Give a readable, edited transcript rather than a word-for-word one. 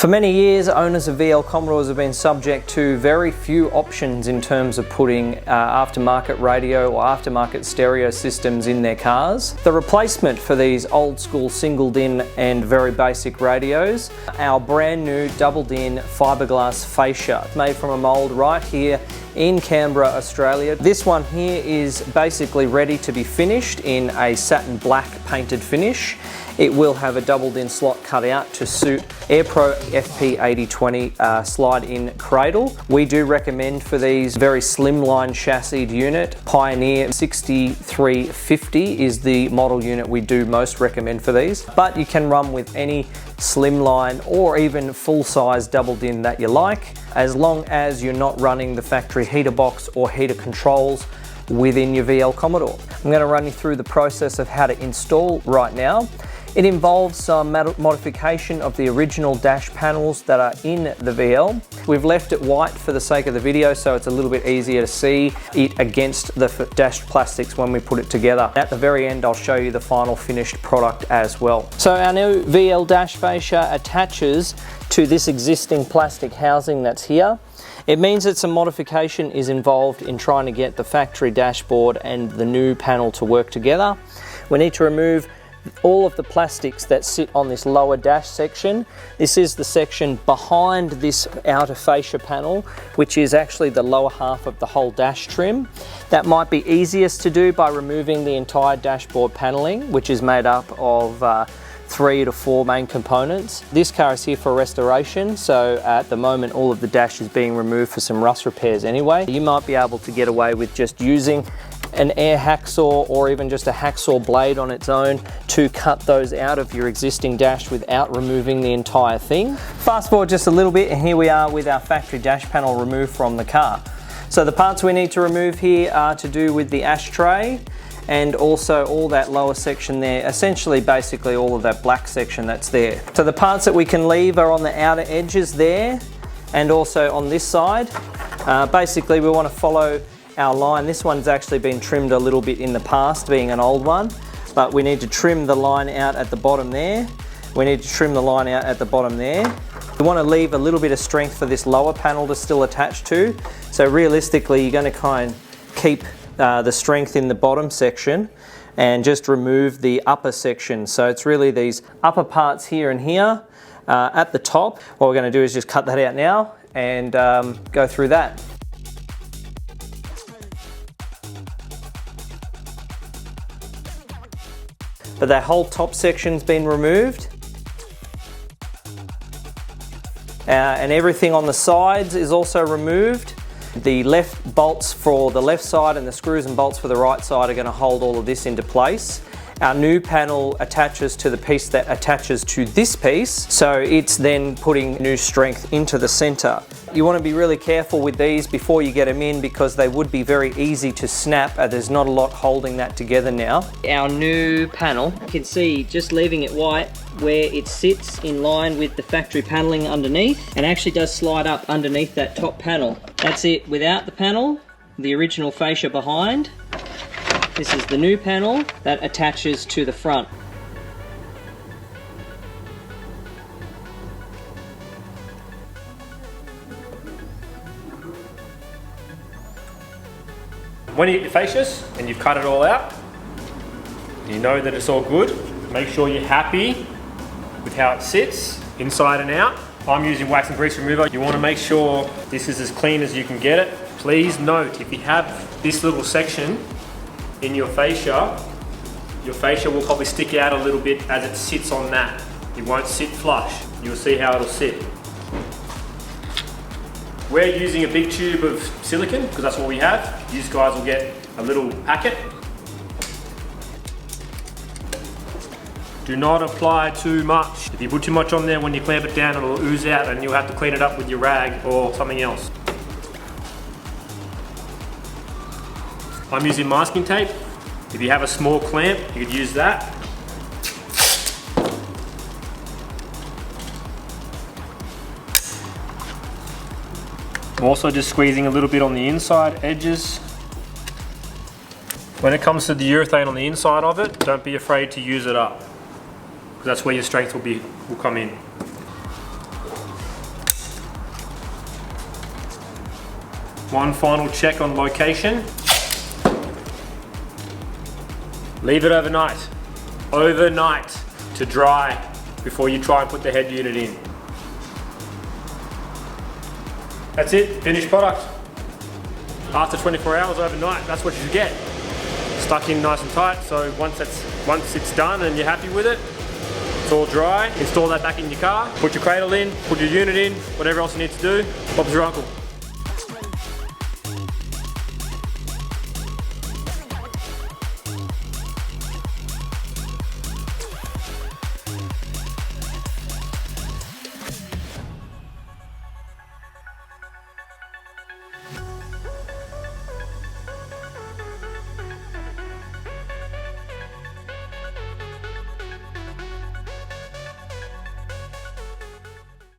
For many years, owners of VL Commodores have been subject to very few options in terms of putting aftermarket radio or aftermarket stereo systems in their cars. The replacement for these old school single-din and very basic radios, our brand new double-din fiberglass fascia, made from a mold right here in Canberra, Australia. This one here is basically ready to be finished in a satin black painted finish. It will have a double-din slot cut out to suit AirPro FP8020 slide-in cradle. We do recommend for these very slimline chassised unit. Pioneer 6350 is the model unit we do most recommend for these. But you can run with any slimline or even full-size double-din that you like, as long as you're not running the factory heater box or heater controls within your VL Commodore. I'm going to run you through the process of how to install right now. It involves some modification of the original dash panels that are in the VL. We've left it white for the sake of the video, so it's a little bit easier to see it against the dash plastics when we put it together. At the very end, I'll show you the final finished product as well. So our new VL dash fascia attaches to this existing plastic housing that's here. It means that some modification is involved in trying to get the factory dashboard and the new panel to work together. We need to remove all of the plastics that sit on this lower dash section. This is the section behind this outer fascia panel, which is actually the lower half of the whole dash trim. That might be easiest to do by removing the entire dashboard paneling, which is made up of 3 to 4 main components. This car is here for restoration, so at the moment all of the dash is being removed for some rust repairs anyway. You might be able to get away with just using an air hacksaw or even just a hacksaw blade on its own to cut those out of your existing dash without removing the entire thing. Fast forward just a little bit and here we are with our factory dash panel removed from the car. So the parts we need to remove here are to do with the ashtray and also all that lower section there, essentially basically all of that black section that's there. So the parts that we can leave are on the outer edges there and also on this side. Basically we want to follow our line. This one's actually been trimmed a little bit in the past, being an old one, but we need to trim the line out at the bottom there. We need to trim the line out at the bottom there. We want to leave a little bit of strength for this lower panel to still attach to. So realistically, you're going to kind of keep the strength in the bottom section and just remove the upper section. So it's really these upper parts here and here at the top. What we're going to do is just cut that out now and go through that. But that whole top section's been removed. And everything on the sides is also removed. The left bolts for the left side and the screws and bolts for the right side are going to hold all of this into place. Our new panel attaches to the piece that attaches to this piece, so it's then putting new strength into the center. You want to be really careful with these before you get them in because they would be very easy to snap. There's not a lot holding that together now. Our new panel, you can see just leaving it white where it sits in line with the factory paneling underneath and actually does slide up underneath that top panel. That's it without the panel, the original fascia behind. This is the new panel that attaches to the front. When you get your fascias and you've cut it all out, you know that it's all good. Make sure you're happy with how it sits inside and out. I'm using wax and grease remover. You want to make sure this is as clean as you can get it. Please note, if you have this little section in your fascia will probably stick out a little bit as it sits on that. It won't sit flush. You'll see how it'll sit. We're using a big tube of silicone because that's what we have. These guys will get a little packet. Do not apply too much. If you put too much on there, when you clamp it down, it'll ooze out and you'll have to clean it up with your rag or something else. I'm using masking tape. If you have a small clamp, you could use that. I'm also just squeezing a little bit on the inside edges. When it comes to the urethane on the inside of it, don't be afraid to use it up, because that's where your strength will come in. One final check on location. Leave it overnight. Overnight to dry before you try and put the head unit in. That's it, finished product. After 24 hours overnight, that's what you get. Stuck in nice and tight, so once it's done and you're happy with it, it's all dry, install that back in your car, put your cradle in, put your unit in, whatever else you need to do. Bob's your uncle.